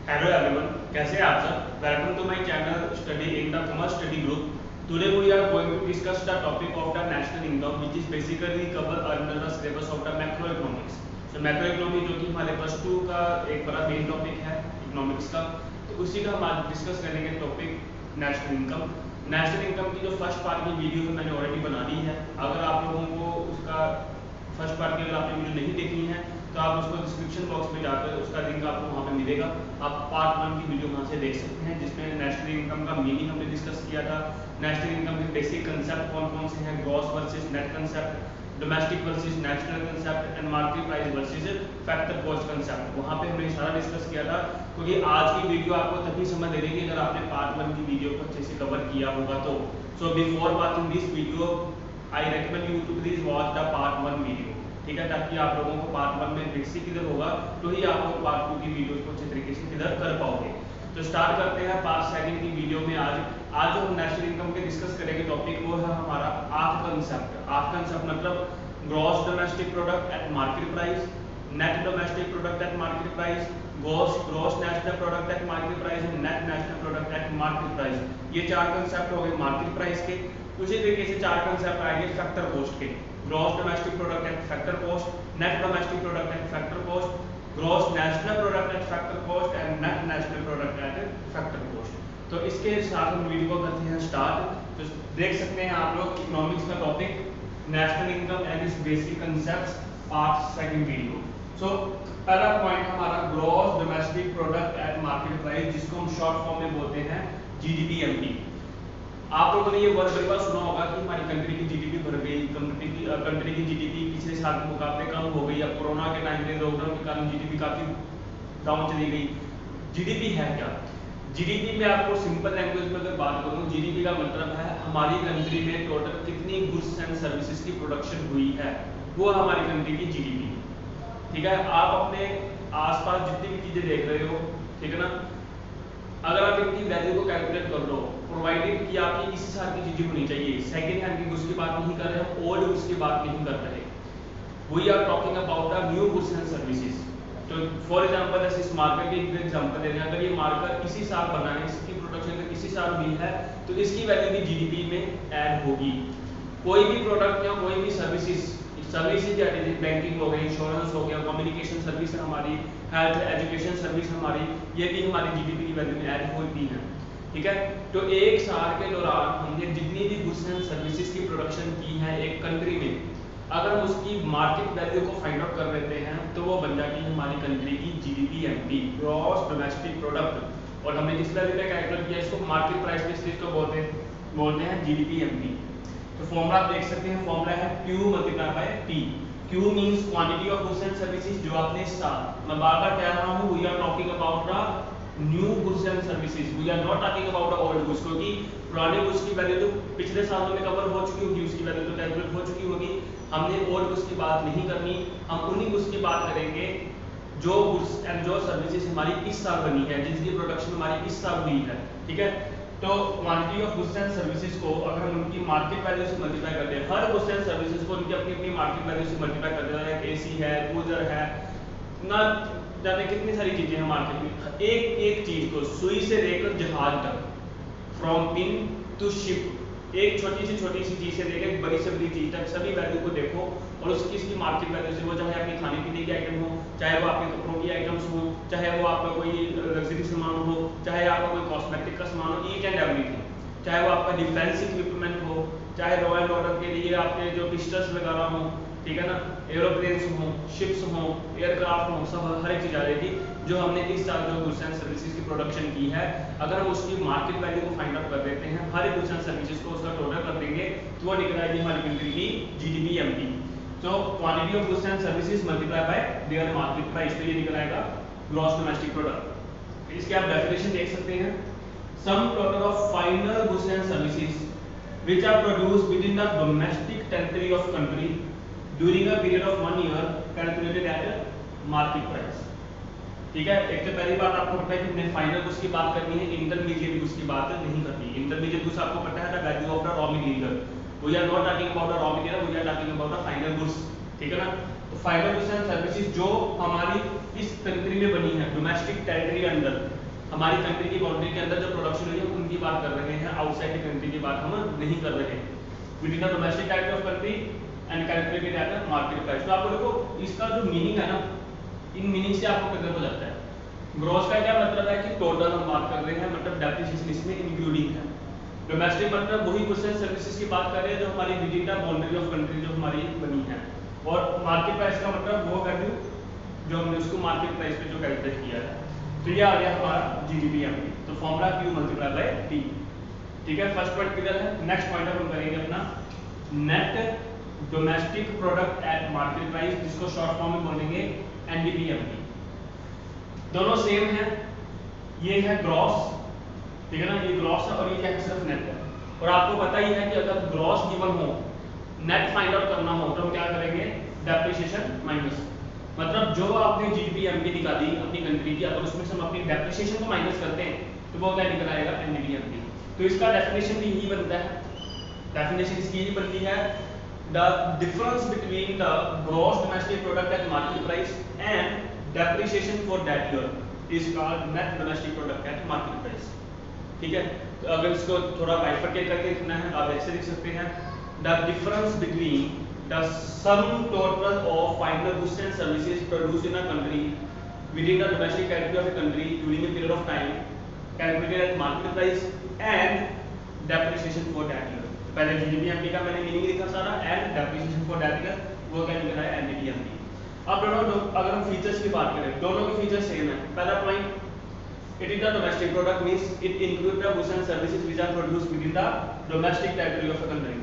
Hello everyone, कैसे हैं आप सब? Welcome to my channel Study in the Commerce Study Group. Today we are going to discuss the topic of the national income, which is basically cover under the syllabus of the macroeconomics. So macroeconomy जो कि हमारे plus 2 का एक बड़ा main topic है economics का, तो उसी का हम आज डिस्कस करेंगे topic national income. National income की जो फर्स्ट पार्ट की वीडियो मैंने ऑलरेडी बना दी है। अगर आप लोगों को उसका फर्स्ट पार्ट की अगर आपने वीडियो नहीं देखी है तो आप उसको डिस्क्रिप्शन बॉक्स में जाकर उसका लिंक आपको वहाँ पे मिलेगा। आप पार्ट 1 की वीडियो वहाँ से देख सकते हैं, जिसमें नेशनल इनकम का मीनिंग हमने डिस्कस किया था। नेशनल इनकम के बेसिक कंसेप्ट कौन कौन से हैं, gross versus net concept, domestic versus national concept and market price versus factor cost concept, वहाँ पे हमने सारा डिस्कस किया था। क्योंकि आज की वीडियो आपको तभी समझ दे देगी अगर आपने पार्ट 1 की वीडियो को अच्छे से कवर किया होगा तो। So before watching this video I recommend you to please watch the part 1 video, ठीक है, ताकि आप लोगों को पार्ट 1 में बेसिक क्लियर होगा तो ही आप लोग पार्ट 2 की वीडियोस को अच्छे तरीके से क्लियर कर पाओगे। तो स्टार्ट करते हैं पार्ट 2 की वीडियो में। आज जो हम नेशनल इनकम के डिस्कस करेंगे टॉपिक वो है हमारा आर्थ कंसेप्ट। आर्थ कंसेप्ट मतलब gross domestic product at market price, net domestic product at market price, gross national product at market price and net national product at market price. ये चार कंसेप्ट हो गए मार्केट प्राइस के। उसी तरीके से चार कंसेप्ट आएंगे फैक्टर कॉस्ट के, gross domestic product at factor cost, net domestic product at factor cost, gross national product at factor cost and net national product at factor cost. तो इसके साथ हम वीडियो को करते हैं स्टार्ट। तो देख सकते हैं आप लोग इकोनॉमिक्स का topic national income and its basic concepts part 2 video. So पहला पॉइंट हमारा gross domestic product at market price, जिसको हम शॉर्ट फॉर्म में बोलते हैं जीडीपी। आप लोगों ने ये वर्ड बड़ी बार सुना होगा कि हमारी कंट्री की जीडीपी बढ़ गई, कंट्री की जीडीपी पिछले साल के मुकाबले कम हो गई। अब कोरोना के टाइम पे लॉकडाउन के कारण जीडीपी काफी डाउन चली गई। जीडीपी है क्या? जीडीपी में आपको सिंपल लैंग्वेज में अगर बात करूं, जीडीपी का मतलब है हमारी कंट्री में टोटल कितनी गुड्स एंड सर्विसेज की प्रोडक्शन हुई है, वो हमारी कंट्री की जीडीपी। ठीक है, आप अपने आसपास जितनी भी चीजें देख रहे हो, ठीक है ना, अगर आप इनकी वैल्यू को कैलकुलेट कर लो, प्रोवाइडेड कि आपकी इसी साल की चीजें होनी चाहिए। सेकंड हैंड की गुड्स की बात नहीं कर रहे हम, ओल्ड गुड्स की बात नहीं कर रहे। We are talking about the new goods and services. तो फॉर एग्जांपल जैसे इस मार्कर की एक एग्जांपल दे रहे हैं, अगर ये मार्कर इसी साल बना है, इसकी प्रोडक्शन अगर इसी साल हुई है तो इसकी वैल्यू भी जीडीपी में ऐड होगी। कोई भी प्रोडक्ट या कोई भी सर्विसेज जैसे बैंकिंग हो गई, इंश्योरेंस हो गया, कम्युनिकेशन सर्विस है हमारी, हेल्थ एजुकेशन सर्विस हमारी, ये भी हमारी जीडीपी की वैल्यू में ऐड होती है। ठीक है, तो एक साल के दौरान हमने जितनी भी गुड्स एंड सर्विसेज की प्रोडक्शन की है एक कंट्री में, अगर हम उसकी मार्केट वैल्यू को फाइंड आउट कर लेते हैं तो वो बन जाती है हमारी कंट्री की जीडीपी, ग्रॉस डोमेस्टिक प्रोडक्ट। और हमने जिस वैल्यू पे कैलकुलेट किया इसको मार्केट प्राइस पे इसको बोलते हैं जीडीपी। तो फॉर्मूला आप देख सकते हैं, फॉर्मूला है Q multiply by P। Q means quantity of goods and services जो आपने साथ, मैं बार-बार कह रहा हूं, we are talking about the new goods and services, we are not talking about the old goods, क्योंकि पुराने गुड्स की वैल्यू तो पिछले सालों में कवर हो चुकी होगी, उसकी वैल्यू तो कैलकुलेट हो चुकी होगी। हमने ओल्ड गुड्स की बात नहीं करनी, हम उन्हीं गुड्स की बात करेंगे जो गुड्स एंड जो सर्विसेज हमारी इस साल बनी है, जिसकी प्रोडक्शन हमारी इस साल हुई है। ठीक है, तो quantity of goods and services को अगर हम उनकी मार्केट वैल्यू से मल्टीप्लाई करते हैं, हर गुड्स एंड सर्विसेज को उनकी अपनी अपनी मार्केट वैल्यू से मल्टीप्लाई करते हैं, एसी है, कूलर है, ना जाने कितनी सारी चीजें हैं मार्केट में, एक एक चीज को सुई से लेकर जहाज तक, फ्रॉम पिन टू शिप, एक छोटी सी चीज से लेकर बड़ी से बड़ी चीज तक सभी वैल्यू को देखो और उसकी इसकी मार्केट वैल्यू से, वो चाहे आपकी खाने पीने की आइटम हो, चाहे वो आपके कपड़ों की आइटम्स हो, चाहे वो आपका कोई लग्जरी सामान हो, चाहे आपका कोई कॉस्मेटिक का सामान हो, ईच एंड एवरीथिंग, चाहे वो आपका डिफेंस इक्विपमेंट हो, चाहे रॉ एंड ऑर्डर के लिए आपके जो पिस्टल्स वगैरह हो, ठीक है ना, एरोप्लेन्स हो, शिप्स हो, एयरक्राफ्ट हो, सब हर एक चीज आ जाएगी जो हमने इस साल जो गुड्स एंड सर्विसेज की प्रोडक्शन की है। अगर हम उसकी मार्केट वैल्यू को फाइंड आउट कर देते हैं, हर एक गुड्स एंड सर्विसेज को उसका टोटल कर देंगे तो वो निकल आएगी हमारी कंट्री की जीडीपी। तो quantity of goods and services multiply by their market price, तो ये निकल आएगा ग्रॉस डोमेस्टिक प्रोडक्ट। इसके आप डेफिनेशन देख सकते हैं, sum total of final goods and services which are produced within the domestic territory of country during a period of 1 year calculated at market price। ठीक है, एक तो पहली बात आपको पता है कि हमने फाइनल गुड्स की बात करनी है, इंटरमीडिएट गुड्स की बात नहीं करनी। इंटरमीडिएट गुड्स आपको पता है the value of the raw material, we are not talking about the raw material, we are talking about the final goods. ठीक है ना, तो फाइनल गुड्स एंड सर्विसेज जो हमारी इस कंट्री में बनी है डोमेस्टिक टेरिटरी अंदर, हमारी कंट्री की बाउंड्री के अंदर जो प्रोडक्शन हुई है उनकी बात कर रहे हैं, आउटसाइड की कंट्री की बात हम नहीं कर रहे हैं। With in the domestic territory of country and calculated at the market price. तो आपको देखो इसका जो मीनिंग है ना, इन मीनिंग से आपको क्लियर हो जाता है। ग्रॉस का क्या मतलब है कि टोटल हम बात कर रहे हैं, मतलब डेप्रिसिएशन इसमें इंक्लूडिंग है। डोमेस्टिक मतलब वही गुड्स एंड सर्विसेज की बात कर रहे हैं जो हमारी with in the boundary of country जो हमारी बनी है। और मार्केट प्राइस का मतलब वो वैल्यू जो हमने उसको मार्केट प्राइस पे जो कैलकुलेट किया है। तो ये आ गया हमारा जीडीपी। तो formula Q multiply bye T। ठीक है, फर्स्ट पॉइंट क्लियर है। नेक्स्ट पॉइंट हम करेंगे अपना net domestic product at market price, जिसको शॉर्ट फॉर्म में बोलेंगे NDPMP। दोनों सेम है, ये है ग्रॉस, ठीक है ना, ये ग्रॉस है और ये क्या है, सिर्फ नेट है। और आपको पता ही है कि अगर ग्रॉस गिवन हो, नेट फाइंड आउट करना हो तो हम क्या करेंगे, डेप्रिसिएशन माइनस। मतलब जो आपने जीडीपी निकाली अपनी कंट्री की, अगर उसमें से हम अपनी डेप्रिसिएशन को माइनस करते हैं तो वो क्या निकल आएगा, NDPMP। तो इसका डेफिनेशन भी यही बनता है, डेफिनेशन इसकी यही बनती है, the difference between the gross domestic product at market price and depreciation for that year is called net domestic product at market price. ठीक है, तो अगर इसको थोड़ा बाइफरकेट करके लिखना है आप ऐसे लिख सकते हैं, the difference between the sum total of final goods and services produced in a country within the domestic territory of a country during a period of time calculated at market price and depreciation for that year। पहले GDP का मैंने meaning लिखा सारा, and depreciation for that year वो क्या निकला है, NDPMP। अब दोनों अगर हम फीचर्स की बात करें, दोनों के फीचर्स सेम है। पहला point, it is the domestic product means it includes the goods and services which are produced within the domestic territory of a country।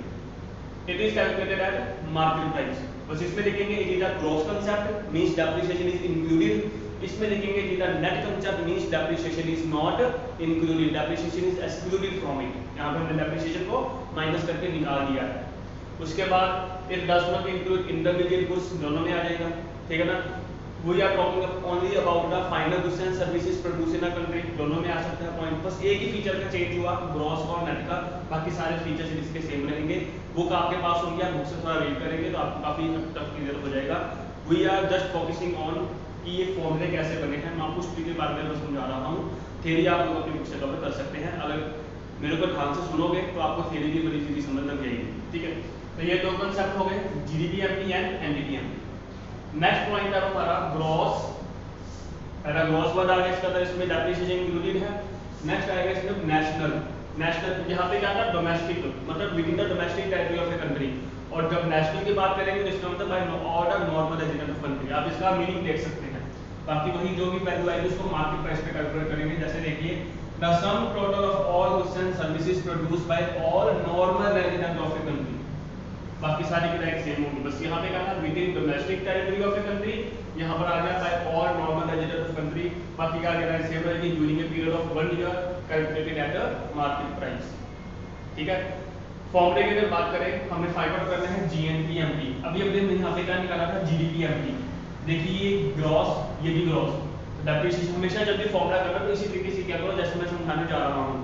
It is calculated at market price। बस इसमें लिखेंगे it is a gross concept means depreciation is included। इसमें लिखेंगे it is a net concept means depreciation is not included, depreciation is excluded from it। यहाँ पे हमने depreciation को minus करके निकाल दिया है। उसके बाद it does not include intermediate goods, दोनों में आ जाएगा, ठीक है ना। We are talking only about the final goods and services produced in a country, दोनों में आ सकता है पॉइंट। बस एक ही फीचर का चेंज हुआ, ग्रॉस और नेट का, बाकी सारे फीचर्स इसके सेम रहेंगे। बुक आपके पास होंगी, आप बुक से थोड़ा रीड करेंगे तो आपको काफी हद तक क्लियर हो जाएगा। We are just focusing on कि ये फॉर्मूले कैसे बने हैं, मैं आपको स्टडी के बारे में समझा रहा हूँ। थ्योरी आप लोग अपनी बुक से कवर कर सकते हैं, अगर मेरे को ध्यान से सुनोगे तो आपको थ्योरी भी बड़ी सीधी समझ लग जाएगी। ठीक है, तो ये दो कंसेप्ट हो गए, GDP and NDPMP। Next point है हमारा ग्रॉस। पहला ग्रॉस वर्ड आ गया, इसका इसमें डेप्रिसिएशन इंक्लूडेड है। नेक्स्ट आएगा इसमें नेशनल। नेशनल यहाँ पे क्या था, डोमेस्टिक, मतलब within the domestic territory of a country. और जब नेशनल की बात करेंगे तो इसका मतलब by order normal resident of country. आप इसका मीनिंग देख सकते हैं। बाकी वही जो भी वैल्यू आएगी उसको मार्केट प्राइस पे कैलकुलेट करेंगे। जैसे देखिए, the sum total of all goods and services produced bye all normal resident of a country. बाकी सारी की लाइक सेम होगी, बस यहाँ पे क्या था, within domestic territory of a country, यहाँ पर आ गया by all normal resident of country. बाकी क्या कह रहा है, सेम रहेगी during a period of 1 year calculated at a market price. ठीक है, फॉर्मूले की अगर बात करें, हमने फाइंड आउट करना है GNPMP। अभी हमने यहाँ पे क्या निकाला था, GDPMP। देखिए ये ग्रॉस, ये भी ग्रॉस। डेप्रिसिएशन हमेशा जब भी फॉर्मूला करना तो इसी तरीके से क्या करो जैसे मैं समझाने जा रहा हूँ,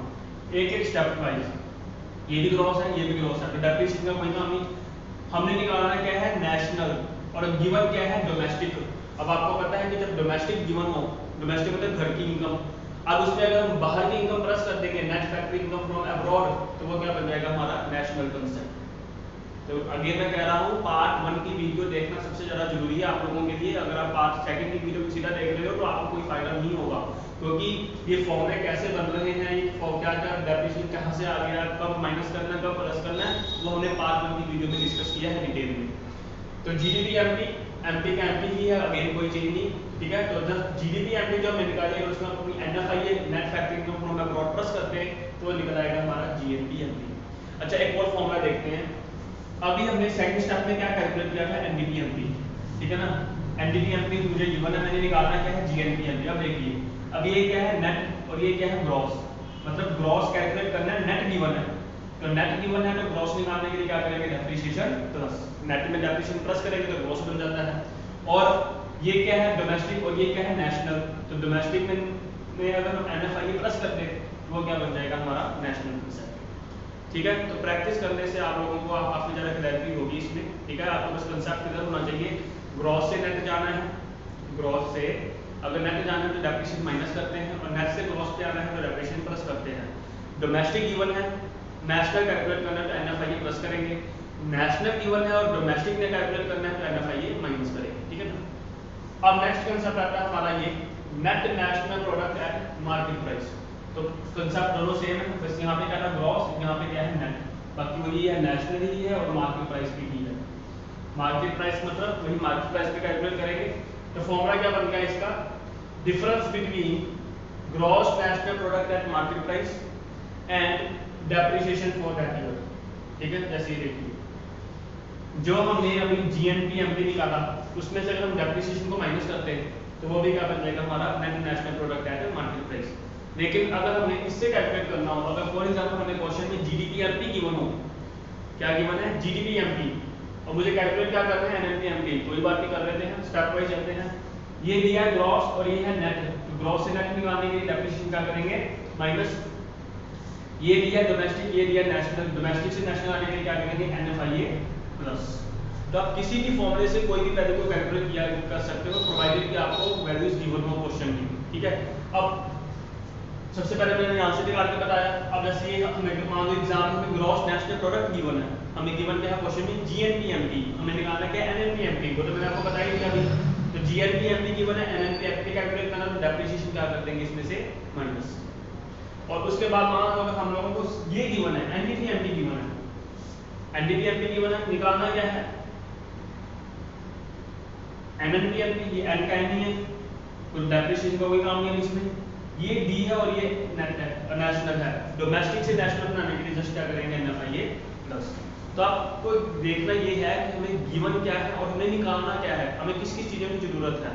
एक एक स्टेप वाइज। ये भी ग्रॉस है, ये भी ग्रॉस है। तो डेप्रिसिएशन का पॉइंट हमने निकालना क्या है, नेशनल, और गिवन क्या है, डोमेस्टिक। अब आपको पता है कि जब डोमेस्टिक गिवन हो, डोमेस्टिक मतलब घर की इनकम, अब उसमें अगर हम बाहर की इनकम प्लस कर देंगे, net factory income from abroad, तो वो क्या बन जाएगा हमारा नेशनल कंसेप्ट। तो अगेन मैं कह रहा हूँ, पार्ट 1 की वीडियो देखना सबसे ज्यादा जरूरी है आप लोगों के लिए। अगर आप पार्ट 2 की वीडियो सीधा देख रहे हो तो आपको कोई फायदा नहीं होगा, क्योंकि ये फॉर्मूले कैसे बन रहे हैं, ये क्या क्या डेफिनेशन कहाँ से आ गया, कब माइनस करना है, कब प्लस करना है, वो हमने पार्ट 1 की वीडियो में डिस्कस किया है डिटेल में। तो GDP MP का MP ही है, अगेन कोई चेंज नहीं। ठीक है, तो जब GDP जो हमने निकाली है उसमें अपनी NFI net factory income from abroad plus करते हैं तो निकल आएगा हमारा GNPMP। अच्छा, एक और फॉर्मूला देखते हैं। अभी हमने सेकंड स्टेप में क्या कैलकुलेट किया था, NDPMP। ठीक है ना, NDPMP मुझे गिवन है, मैंने निकालना क्या है, GNPMP। अब देखिए, अब ये क्या है नेट और ये क्या है ग्रॉस, मतलब ग्रॉस कैलकुलेट करना है, नेट गिवन है। तो नेट गिवन है तो ग्रॉस निकालने के लिए क्या करेंगे, डेप्रिसिएशन प्लस, नेट में डेप्रिसिएशन प्लस करेंगे तो ग्रॉस बन जाता है। और ये क्या है डोमेस्टिक और ये क्या है नेशनल। तो डोमेस्टिक में अगर हम NFI प्लस कर दें तो वो क्या बन जाएगा हमारा नेशनल कंसेप्ट। ठीक है, तो प्रैक्टिस करने से आप लोगों को काफी ज्यादा क्लैरिटी होगी इसमें। ठीक है, आपको बस कंसेप्ट क्लियर होना चाहिए। ग्रॉस से नेट जाना है, ग्रॉस से अगर नेट जाना है तो डेप्रिसिएशन माइनस करते हैं, और नेट से ग्रॉस पे आना है तो डेप्रिसिएशन प्लस करते हैं। डोमेस्टिक गिवन है, नेशनल कैलकुलेट करना है तो एनएफआईए प्लस करेंगे, नेशनल गिवन है और डोमेस्टिक ने कैलकुलेट करना है तो एनएफआईए माइनस करेंगे, ठीक है ना। अब नेक्स्ट कंसेप्ट आता है हमारा ये net national product at market price. तो कंसेप्ट दोनों सेम है, बस यहाँ पे क्या था ग्रॉस, यहाँ पे क्या है नेट, बाकी वही है, नेशनल ही है और मार्केट प्राइस भी ही है। मार्केट प्राइस मतलब वही मार्केट प्राइस पे कैलकुलेट करेंगे। तो फॉर्मूला क्या बन गया इसका, difference between gross national product at market price and depreciation for that year, ठीक है। जैसे ये देखिए जो हमने अभी जीएनपी एमपी निकाला उसमें से अगर हम डेप्रिसिएशन को माइनस करते हैं तो वो भी क्या बन जाएगा हमारा net national product at market price. लेकिन अगर हमें इससे कैलकुलेट करना हो, अगर फॉर एग्जांपल हमें क्वेश्चन में जीडीपी एमपी गिवन हो, क्या गिवन है जीडीपी एमपी, और मुझे कैलकुलेट क्या करना है एनएमपी एमपी, कोई बात नहीं कर लेते हैं, स्टेप वाइज चलते हैं। ये दिया है ग्रॉस और ये है नेट, तो ग्रॉस से नेट निकालने के लिए डेप्रिसिएशन क्या करेंगे माइनस, ये दिया डोमेस्टिक, ये दिया नेशनल, डोमेस्टिक से नेशनल आने के लिए क्या करेंगे एनएफआईए प्लस। तो आप किसी भी फॉर्मूले से कोई भी वैल्यू को कैलकुलेट किया कर सकते हो प्रोवाइडेड कि आपको वैल्यूज गिवन हो क्वेश्चन की, ठीक है। अब सबसे पहले मैंने यहाँ से निकाल के बताया। अब जैसे ये हमें मान लो एग्जाम में ग्रॉस नेशनल प्रोडक्ट गिवन है, हमें गिवन क्या है क्वेश्चन में जीएनपीएमपी, हमें निकालना क्या है एनएनपीएमपी, वो तो मैंने आपको बताया ही अभी। तो जीएनपीएमपी गिवन है, एनएनपीएमपी कैलकुलेट करना तो डेप्रिसिएशन क्या कर देंगे इसमें से माइनस। और उसके बाद मान लो अगर हम लोगों को ये गिवन है एनडीपीएमपी गिवन है, एनडीपीएमपी गिवन है, निकालना क्या है एनएनपीएमपी, ये एन का एन ही है तो डेप्रिसिएशन का कोई काम नहीं है इसमें। ये डी है और ये नेट है नेशनल है, डोमेस्टिक से नेशनल बनाने के लिए जस्ट क्या करेंगे एनएफआईए प्लस। तो आपको देखना ये है कि हमें गिवन क्या है और हमें निकालना क्या है, हमें किस किस चीज़ों की जरूरत है,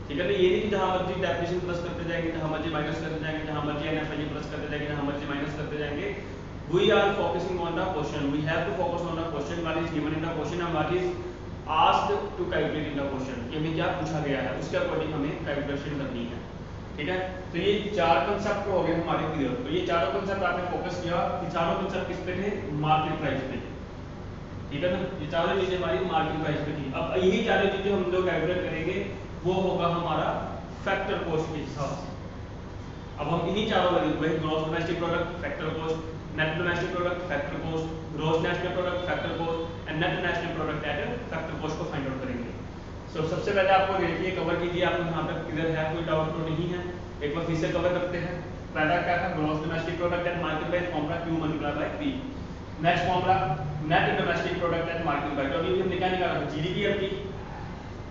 ठीक है ना। ये नहीं कि जहाँ मर्जी डेप्रिसिएशन प्लस करते जाएंगे, जहाँ मर्जी माइनस करते जाएंगे, जहाँ मर्जी एनएफआईए प्लस करते जाएंगे, जहाँ मर्जी माइनस करते जाएंगे। We are focusing on the question, we have to focus on the question what is given in the question and what is asked to calculate in the question, कि हमें क्या पूछा गया है उसके अकॉर्डिंग हमें कैलकुलेशन करनी है, ठीक है। तो ये चार कंसेप्ट हो गए हमारे क्लियर। तो ये चारों कंसेप्ट आपने फोकस किया, ये चारों कंसेप्ट किस पे थे मार्केट प्राइस पे, ठीक है ना। ये चारों चीजें हमारी मार्केट प्राइस पे थी। अब यही चारों चीजें हम लोग कैलकुलेट करेंगे वो होगा हमारा फैक्टर कॉस्ट के हिसाब से। अब हम इन्हीं चारों वैल्यू वही gross domestic product factor cost, net domestic product factor cost, gross national product factor cost and net national product at factor cost को फाइंड आउट करेंगे। सो सबसे पहले आपको देखिए कवर कीजिए, आपको यहाँ तक क्लियर है, कोई डाउट तो नहीं है। एक बार फिर से कवर करते हैं। पहला क्या था gross domestic product at market price formula Q multiply by P। Next formula net domestic product at market price, तो अभी हमने क्या निकाला था जीडीपीएमपी,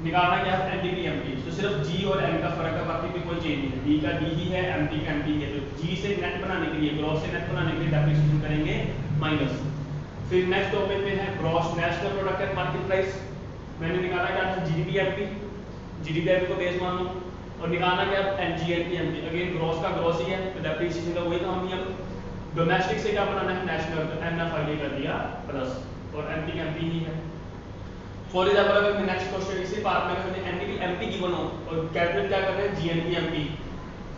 निकालना क्या है एनडीपीएमपी। तो सिर्फ जी और एन का फर्क है, बाकी भी कोई चेंज नहीं है, डी का डी ही है, एमपी का एमपी है। तो जी से नेट बनाने के लिए ग्रॉस से नेट बनाने के लिए डेप्रिसिएशन करेंगे माइनस। फिर नेक्स्ट टॉपिक में है gross national product at market price, मैंने निकाला क्या था जीडीपीएमपी, जीडीपीएमपी को बेस मान लो, और निकालना क्या एनजीएनपीएमपी, अगेन ग्रॉस का ग्रॉस ही है तो डेप्रिसिएशन का वही काम ही है। डोमेस्टिक से क्या बनाना है नेशनल, तो एनएफआईए कर दिया प्लस, और एमपी का एमपी ही है। फॉर एग्जांपल अगर मैं नेक्स्ट क्वेश्चन इसी पार्ट में हमें एनडीपी एमपी गिवन हो और कैलकुलेट क्या करना है जीएनपी एमपी,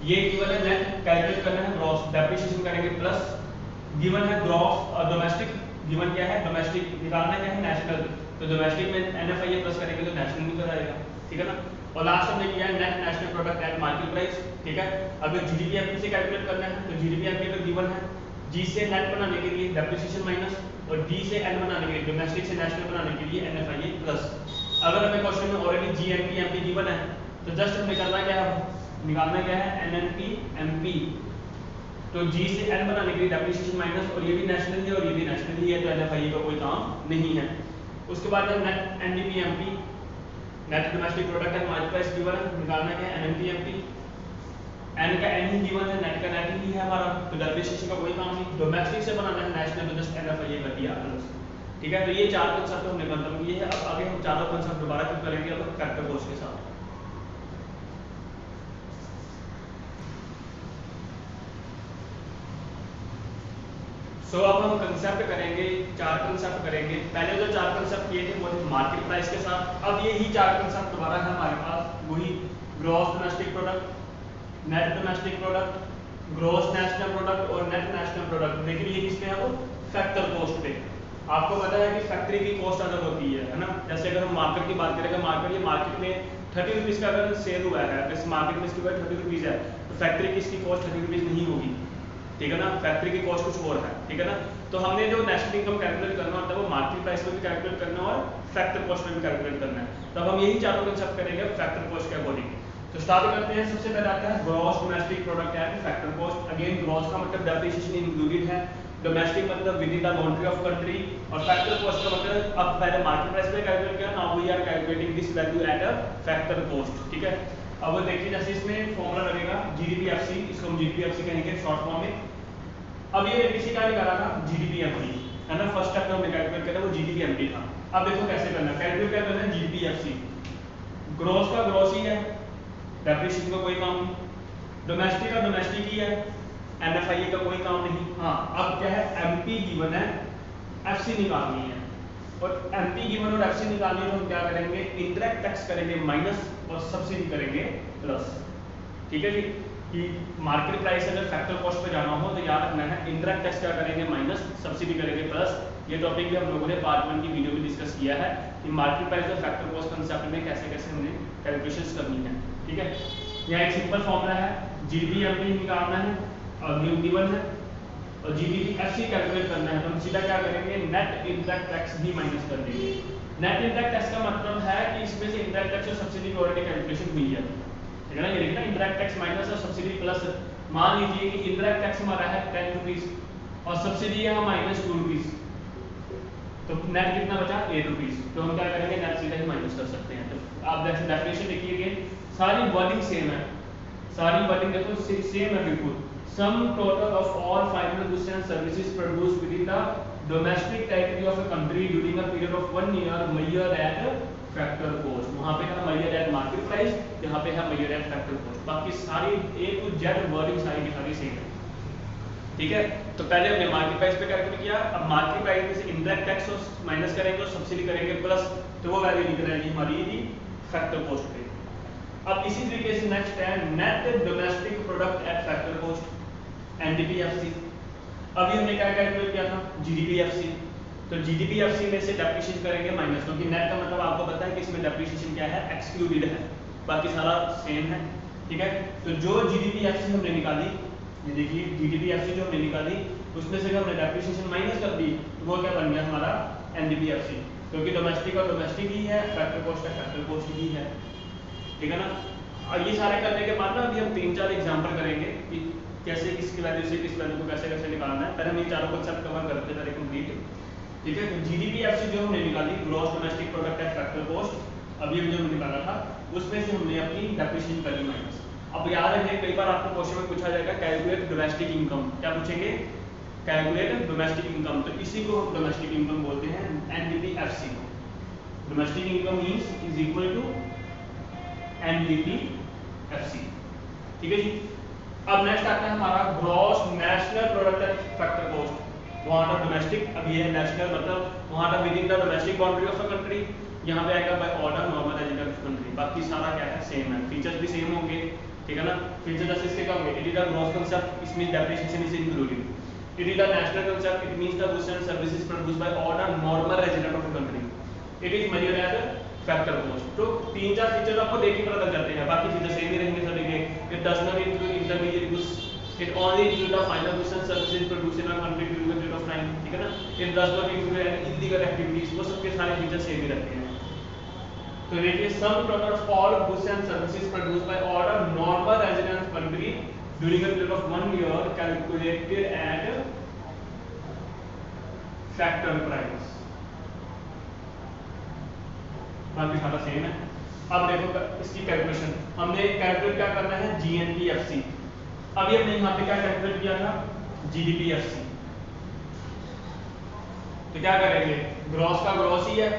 ये गिवन है नेट, कैलकुलेट करना है ग्रॉस, डेप्रिसिएशन करेंगे प्लस, गिवन है ग्रॉस और डोमेस्टिक, गिवन क्या है डोमेस्टिक, निकालना क्या है नेशनल, तो डोमेस्टिक में एनएफआईए प्लस करेंगे तो नेशनल निकल आएगा, ठीक है ना। और लास्ट हमने किया है net national product at market price, ठीक है। अगर जीडीपीएमपी से कैलकुलेट करना है तो जीडीपीएमपी अगर गिवन है, जी से नेट बनाने के लिए डेप्रिसिएशन माइनस, और डी से एन बनाने के लिए डोमेस्टिक से नेशनल बनाने के लिए एनएफआईए प्लस। अगर हमें क्वेश्चन में ऑलरेडी जीएनपी एमपी गिवन है तो जस्ट हमें करना क्या है, निकालना क्या है एनएनपी एमपी, तो जी से एन बनाने के लिए डेप्रिसिएशन माइनस, और ये भी नेशनल है और ये भी नेशनल ही है तो एनएफआईए का कोई काम नहीं है। उसके बाद है net NDPMP, net domestic product at market price given है, निकालना क्या है एनएनपीएमपी, एन का एन ही गिवन है, नेट का नेट ही है हमारा, तो डेप्रिसिएशन का कोई काम नहीं। डोमेस्टिक से बनाना है नेशनल तो जस्ट एनएफआईए कर दिया प्लस, ठीक है। तो ये चार कंसेप्ट हमने खत्म किए हैं। अब आगे हम चारों कंसेप्ट दोबारा फिर करेंगे अब फैक्टर कॉस्ट के साथ। अब हम कंसेप्ट करेंगे, चार कंसेप्ट करेंगे। पहले जो चार कंसेप्ट किए थे वो थे मार्केट प्राइस के साथ, अब यही चार कंसेप्ट दोबारा है हमारे पास, वही gross domestic product, net domestic product, gross national product और नेट नेशनल प्रोडक्ट। लेकिन ये किस पे है, वो फैक्टर कॉस्ट पे। आपको पता है कि फैक्ट्री की कॉस्ट अलग होती है ना। जैसे अगर हम मार्केट की बात करें, मार्केट में 30 रुपीज़ का अगर सेल हुआ है, अगर मार्केट में इसकी वैल्यू 30 रुपीज़ है, तो फैक्ट्री की इसकी कॉस्ट 30 रुपीज़ नहीं होगी, ठीक है ना, फैक्ट्री की कॉस्ट कुछ और है, ठीक है ना। तो हमने जो नेशनल इनकम कैलकुलेट करना होता है वो मार्केट प्राइस में भी कैलकुलेट करना है और फैक्टर कॉस्ट में भी कैलकुलेट करना है। तो हम यही चारों कंसेप्ट करेंगे फैक्टर कॉस्ट के अकॉर्डिंग। तो स्टार्ट करते हैं। सबसे पहले आता है gross domestic product at factor cost. Again gross का मतलब डेप्रिसिएशन इंक्लूडेड है, डोमेस्टिक मतलब within the boundary of country, और फैक्टर कॉस्ट का मतलब अब पहले मार्केट प्राइस में कैलकुलेट किया, now we are calculating this value at a factor cost, ठीक है। अब देखिए जैसे इसमें फॉर्मूला लगेगा जीडीपीएफसी, इसको हम जीडीपीएफसी कहेंगे शॉर्ट फॉर्म में। अब ये एमपीसी का निकाला था जीडीपीएफसी, है ना, फर्स्ट स्टेप हमने कैलकुलेट किया था वो जीडीपीएफसी था। अब देखो कैसे करना है, कैलकुलेट क्या करना है, जीडीपीएफसी ग्रॉस का ग्रॉस ही है, डेप्रिसिएशन का कोई काम नहीं, डोमेस्टिक का डोमेस्टिक ही है, एनएफआईए का कोई काम नहीं। हाँ अब क्या है, एमपी गिवन है, एफसी निकालनी है, और एमपी गिवन और एफसी निकालनी है तो हम क्या करेंगे, इंडायरेक्ट टैक्स करेंगे माइनस और सब्सिडी करेंगे प्लस, ठीक है जी। कि मार्केट प्राइस अगर फैक्टर कॉस्ट पे जाना हो तो याद रखना है इंडायरेक्ट टैक्स क्या करेंगे माइनस, सब्सिडी करेंगे प्लस। ये टॉपिक भी हम लोगों ने पार्ट 1 की वीडियो में डिस्कस किया है कि मार्केट प्राइस और फैक्टर कॉस्ट कंसेप्ट में कैसे कैसे हमने कैलकुलेशंस करनी है, ठीक है। यहाँ एक सिंपल फॉर्मूला है, जीडीपी निकालना है और गिवन है, और जीडीपीएफसी कैलकुलेट करना है, तो हम सीधा क्या करेंगे, नेट इंडायरेक्ट टैक्स भी माइनस कर देंगे। नेट इंडायरेक्ट टैक्स का मतलब है कि इसमें से इंडायरेक्ट टैक्स और सब्सिडी की ऑलरेडी कैलकुलेशन हुई है, ठीक है ना। ये देखिए ना, इंडायरेक्ट टैक्स माइनस और सब्सिडी प्लस। मान लीजिए कि इंडायरेक्ट टैक्स हमारा है 10 रुपीज और सब्सिडी है माइनस 2 रुपीज, तो नेट कितना बचा 8 रुपीज, तो हम क्या करेंगे, नेट सीधा ही माइनस कर सकते हैं। तो आप डेफिनेशन देखिए, सारी वर्डिंग सेम है, सारी वर्डिंग देखो सेम है बिल्कुल। Sum total of all final goods and services produced within the domestic territory of a country during a period of 1 year measured at factor cost। वहाँ पे है measured at market price, यहाँ पे है measured at factor cost। बाकी सारी A to Z wording सारी की सारी सेम है, ठीक है। तो पहले हमने मार्केट प्राइस पे कैलकुलेट किया, अब मार्केट प्राइस में से इंडायरेक्ट टैक्स माइनस करेंगे और सब्सिडी करेंगे प्लस, तो वो वैल्यू निकल आएगी हमारी थी फैक्टर कॉस्ट पे। अब इसी तरीके से नेक्स्ट है net domestic product at factor cost, NDPFC. अभी हमने क्या कैलकुलेट किया था, जीडीपीएफसी। तो जीडीपीएफसी में से डेप्रिसिएशन करेंगे माइनस, क्योंकि नेट का मतलब आपको पता है कि इसमें डेप्रिसिएशन क्या है, एक्सक्लूडेड है, बाकी सारा सेम है, ठीक है। तो जो जीडीपीएफसी हमने निकाली, ये देखिए जीडीपीएफसी जो हमने निकाली उसमें से हमने डेप्रिसिएशन माइनस कर दी, तो वो क्या बन गया हमारा एनडीपीएफसी, क्योंकि डोमेस्टिक और डोमेस्टिक ही है, फैक्टर कॉस्ट का फैक्टर कॉस्ट ही है, ठीक है ना। और ये सारे करने के बाद ना अभी हम 3-4 एग्जांपल करेंगे कि कैसे किसकी वैल्यू से किस वैल्यू को कैसे कैसे निकालना है। पहले हम ये चारों कंसेप्ट कवर करते हैं कंप्लीट, ठीक है। तो जीडीपीएफसी जो हमने निकाली, gross domestic product at factor cost, अभी हम जो निकाला था उसमें से हमने अपनी डेप्रिसिएशन करी माइनस। अब याद रखें कई बार आपको क्वेश्चन में पूछा जाएगा कैलकुलेट डोमेस्टिक इनकम, क्या पूछेंगे, कैलकुलेट डोमेस्टिक इनकम, तो इसी को हम डोमेस्टिक इनकम बोलते हैं, एनडीपीएफसी को। Domestic income means is equal to NDPFC, ठीक है जी। अब नेक्स्ट आता है हमारा gross national product at factor cost. वहाँ का डोमेस्टिक, अब ये नेशनल मतलब वहाँ का within the domestic boundary of a country, यहाँ पे आएगा by order normal resident of country, बाकी सारा क्या है सेम है, फीचर्स भी सेम होंगे, ठीक है ना। फीचर जैसे इसके क्या होंगे, it is the gross concept, इसमें depreciation is included, it is the national concept, it means the goods and services produced by order normal resident of the country, it is measured as factor cost. तो 3-4 feature आपको देख के पता लग जाते हैं, बाकी फीचर सेम ही रहेंगे सभी के। It does not include intermediate goods, it only include the final goods and services produced in a country during a period of time, ठीक है ना। It does not include any illegal activities, वो सबके सारे feature same ही रहते हैं। तो देखिए sum total of all goods and services produced by order normal resident country during a period of 1 year calculated eight factor price, बाकी सारा same है। अब देखो इसकी कैलकुलेशन, हमने कैलकुलेट क्या करना है, जीएनपीएफसी। अभी हमने यहाँ पे क्या कैलकुलेट किया था, जीडीपीएफसी। तो क्या करेंगे, ग्रॉस का ग्रॉस ही है,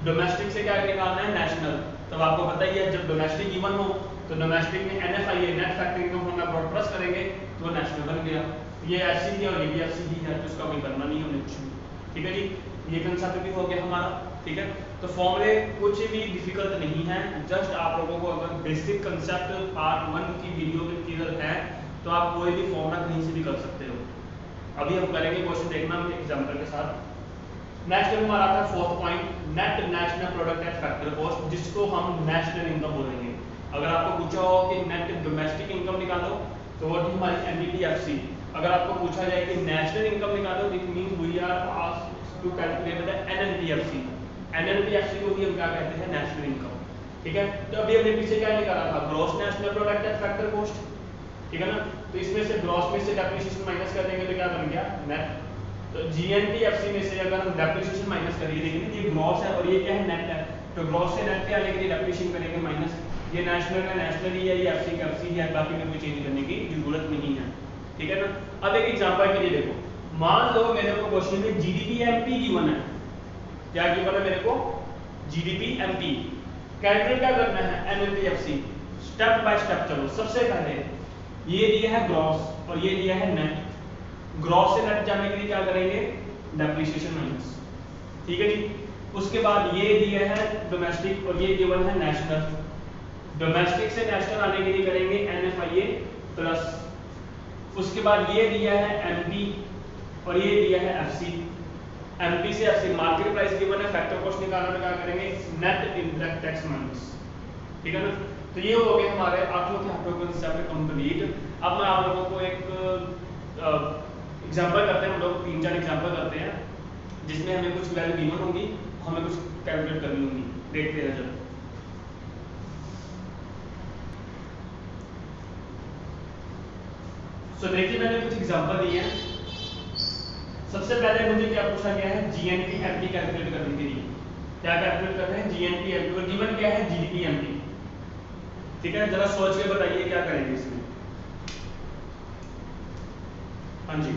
डोमेस्टिक से क्या निकालना है, नेशनल। तब आपको पता ही है जब डोमेस्टिक गिवन हो तो डोमेस्टिक में एनएफआईए नेट फैक्टर इनकम हम अब्रॉड प्लस करेंगे तो नेशनल बन गया। ये एफसी थी और ये भी एफसी ही है, तो इसका कोई करना नहीं हमने कुछ भी, ठीक है जी। ये कंसेप्ट भी हो गया हमारा, ठीक है। तो फॉर्मूले कुछ भी डिफिकल्ट नहीं है, जस्ट आप लोगों को अगर बेसिक कंसेप्ट पार्ट 1 की वीडियो में क्लियर है तो आप कोई भी फॉर्मूला कहीं से भी कर सकते हो। अभी हम करेंगे क्वेश्चन, देखना हम एग्जांपल के साथ। नेक्स्ट हमारा आता है fourth point, net national product at factor cost, जिसको हम नेशनल इनकम बोलेंगे। अगर आपको पूछा हो कि नेट डोमेस्टिक इनकम निकालो तो वो थी हमारी एनडीटीएफसी। अगर आपको पूछा जाए कि नेशनल इनकम निकालो, it means we are asked to calculate the NNPFC. NNPFC को ही हम क्या कहते हैं, नेशनल इनकम। ठीक है, तो अभी हमने पीछे क्या निकाला था, gross national product at factor cost. ठीक है ना, तो इसमें से ग्रॉस में से डेप्रिसिएशन माइनस कर देंगे तो क्या बन गया, नेट। तो जीएनपीएफसी में से अगर हम डेप्रिसिएशन माइनस करेंगे, देखिए ये ग्रॉस है और ये क्या है, नेट है। तो ग्रॉस से नेट पे आने के लिए डेप्रिसिएशन करेंगे माइनस। ये नेशनल का नेशनल ही है, ये एफसी का एफसी है, बाकी में कोई चेंज करने की जरूरत नहीं है। ठीक है ना, अब एक एग्जांपल के लिए देखो, मान लो मेरे को क्वेश्चन में जीडीपी एमपी गिवन है। क्या गिवन है मेरे को, जीडीपी एमपी। कैलकुलेट क्या करना है, एनएनपीएफसी। स्टेप बाय स्टेप चलो। सबसे पहले ये दिया है ग्रॉस और ये दिया है नेट। ग्रॉस से नेट जाने के लिए क्या करेंगे, डेप्रिसिएशन माइनस। ठीक है जी, उसके बाद ये दिया है डोमेस्टिक और ये गिवन है नेशनल। डोमेस्टिक से नेशनल आने के लिए करेंगे एनएफआईए प्लस। उसके बाद ये दिया है एमपी और ये दिया है एफसी। एमपी से एफसी, मार्केट प्राइस गिवन है, फैक्टर कॉस्ट निकालना में क्या करेंगे, नेट इनडायरेक्ट टैक्स माइनस। ठीक है ना, तो ये हो गए हमारे 8 के 8 कंसेप्ट कंप्लीट। अब मैं आप लोगों को एक एग्जांपल करते हैं, हम लोग 3-4 एग्जांपल करते हैं जिसमें हमें कुछ वैल्यू गिवन होगी, हमें कुछ कैलकुलेट करनी होगी। देखते हैं चलो। तो देखिए मैंने कुछ एग्जांपल दिए हैं। सबसे पहले मुझे क्या पूछा गया है, जीएनपी एमपी कैलकुलेट करने के लिए। क्या कैलकुलेट कर रहे हैं, जीएनपी एमपी, और गिवन क्या है, जीडीपी एमपी। ठीक है, जरा सोच के बताइए क्या करेंगे इसमें। हाँ जी,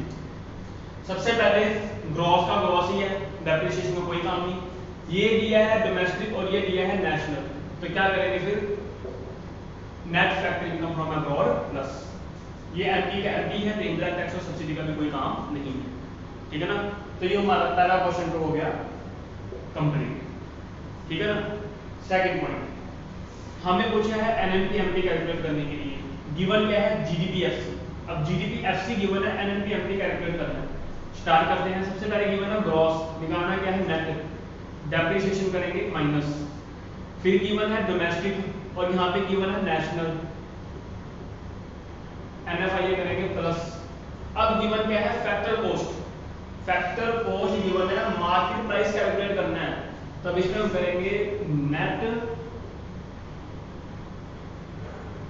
सबसे पहले ग्रॉस का ग्रॉस ही है, डेप्रिसिएशन का कोई काम नहीं। ये दिया है डोमेस्टिक और ये दिया है नेशनल, तो क्या करेंगे फिर, net factor income from abroad plus. ये एमपी का एमपी है, तो इनडायरेक्ट टैक्स और सब्सिडी का भी कोई काम नहीं है। ठीक है ना, तो ये हमारा पहला क्वेश्चन तो हो गया कंप्लीट। ठीक है ना, सेकंड पॉइंट हमें पूछा है एनएनपीएमपी कैलकुलेट करने के लिए। गिवन क्या है, जीडीपीएफसी। अब जीडीपीएफसी गिवन है, एनएनपीएमपी कैलकुलेट करना है। स्टार्ट करते हैं। सबसे पहले गिवन है ग्रॉस, निकालना क्या है, नेट। डेप्रिसिएशन करेंगे माइनस। फिर गिवन है डोमेस्टिक और यहाँ पे गिवन है नेशनल, एनएफआईए करेंगे प्लस। अब गिवन क्या है, factor cost. Factor cost given है, मार्केट प्राइस कैलकुलेट करना है, तब इसमें हम करेंगे नेट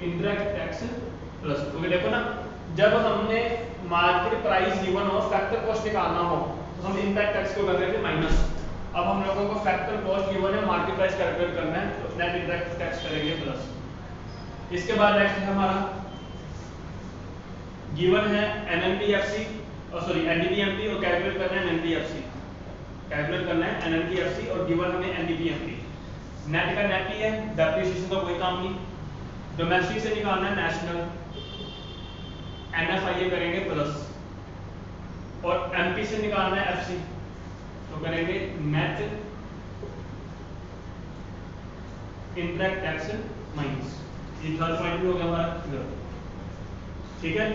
इनडायरेक्ट टैक्स प्लस। क्योंकि देखो ना, जब हमने मार्केट प्राइस गिवन हो, फैक्टर कॉस्ट निकालना हो, तो हम इनडायरेक्ट टैक्स को कर देते माइनस। अब हम लोगों को फैक्टर कॉस्ट गिवन है, मार्केट प्राइस कैलकुलेट करना है, तो नेट इनडायरेक्ट टैक्स करेंगे प्लस। इसके बाद नेक्स्ट है हमारा गिवन है एनएनपीएफसी और सॉरी एनडीपीएमपी, और कैलकुलेट करना है एनएनपीएफसी। कैलकुलेट करना है एनएनपीएफसी और गिवन हमें एनडीपीएमपी। नेट का नेट ही है, डेप्रिसिएशन का कोई काम नहीं। डोमेस्टिक से निकालना है नेशनल, एनएफआईए करेंगे प्लस, और एमपी से निकालना है एफसी, तो करेंगे नेट इनडायरेक्ट टैक्स माइनस। ये थर्ड पॉइंट भी हो गया हमारा। ठीक है,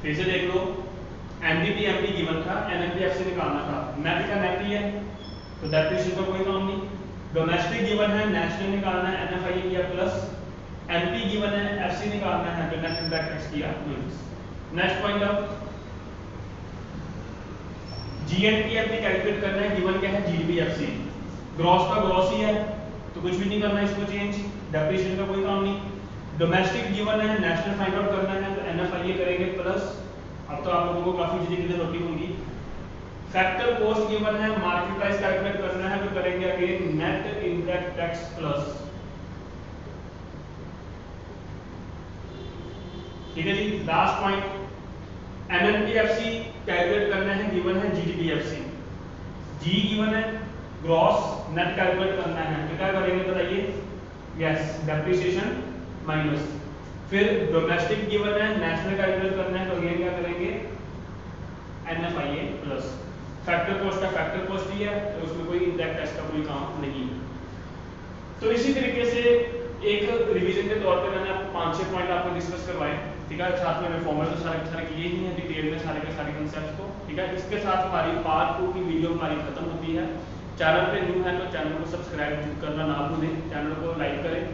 फिर से देख लो, एनडीपी एमपी गिवन था, एनएनपीएफसी निकालना था। नेट का नेट ही है, तो डेप्रिसिएशन का कोई काम नहीं। डोमेस्टिक गिवन है, नेशनल निकालना है, एनएफआईए किया प्लस। एमपी गिवन है, एफसी निकालना है, तो नेट इनडायरेक्ट टैक्स किया माइनस। नेक्स्ट पॉइंट अब जीएनपीएफपी कैलकुलेट करना है। गिवन क्या है, जीडीपीएफसी। ग्रॉस का ग्रॉस ही है, तो कुछ भी नहीं करना है इसको चेंज, डेप्रिसिएशन का कोई काम नहीं। डोमेस्टिक गिवन है, नेशनल फाइंड आउट करना है, तो एनएफआईए करेंगे प्लस। अब तो आप लोगों को काफी चीजें क्लियर होती होंगी। फैक्टर कॉस्ट गिवन है, मार्केट प्राइस कैलकुलेट करना है, तो करेंगे again net indirect tax plus. ठीक है जी, लास्ट पॉइंट एनएनपीएफसी कैलकुलेट करना है। गिवन है जीडीपीएफसी, जी गिवन है, ग्रॉस नेट कैलकुलेट करना है, तो क्या करेंगे बताइए, यस डेप्रिसिएशन माइनस। फिर डोमेस्टिक गिवन है, नेशनल कैलकुलेट करना है, तो अगेन क्या करेंगे एनएफआईए प्लस। फैक्टर कॉस्ट का फैक्टर कॉस्ट ही है, तो उसमें कोई इनडायरेक्ट टैक्स का कोई काम नहीं है। तो इसी तरीके से एक रिवीजन के तौर पे मैंने आपको 5-6 पॉइंट आपको डिस्कस करवाए। ठीक है, साथ में फॉर्मूला तो सारे किए ही हैं, डिटेल में सारे के सारे कंसेप्ट को। ठीक है। इसके साथ हमारी पार्ट 2 की वीडियो हमारी खत्म होती है। चैनल पे न्यू है तो चैनल को सब्सक्राइब करना ना भूलें, चैनल को लाइक करें,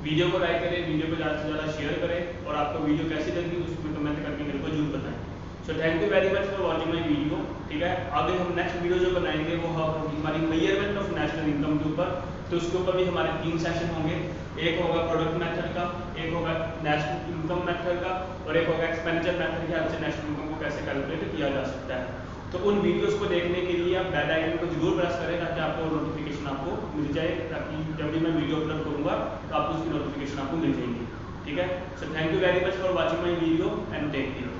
वीडियो को लाइक करें, वीडियो को ज़्यादा से ज़्यादा शेयर करें और आपको वीडियो कैसी लगी उसमें कमेंट करके मेरे को जरूर बताएं। सो thank you very much for watching my video, ठीक है। आगे हम नेक्स्ट वीडियो जो बनाएंगे वो होगी हमारी मेजरमेंट ऑफ नेशनल इनकम के ऊपर, तो उसके ऊपर भी हमारे 3 सेशन होंगे। एक होगा प्रोडक्ट मेथड का, एक होगा नेशनल इनकम मेथड का और एक होगा एक्सपेंडिचर मेथड के हेल्प से नेशनल इनकम को कैसे कैलकुलेट किया जा सकता है। तो उन वीडियोस को देखने के लिए आप बेल आइकन को जरूर प्रेस करें ताकि आपको नोटिफिकेशन आपको मिल जाए, ताकि जब भी मैं वीडियो अपलोड करूंगा तो आपको उसकी नोटिफिकेशन आपको मिल जाएगी, ठीक है। So thank you very much for watching my video and take care.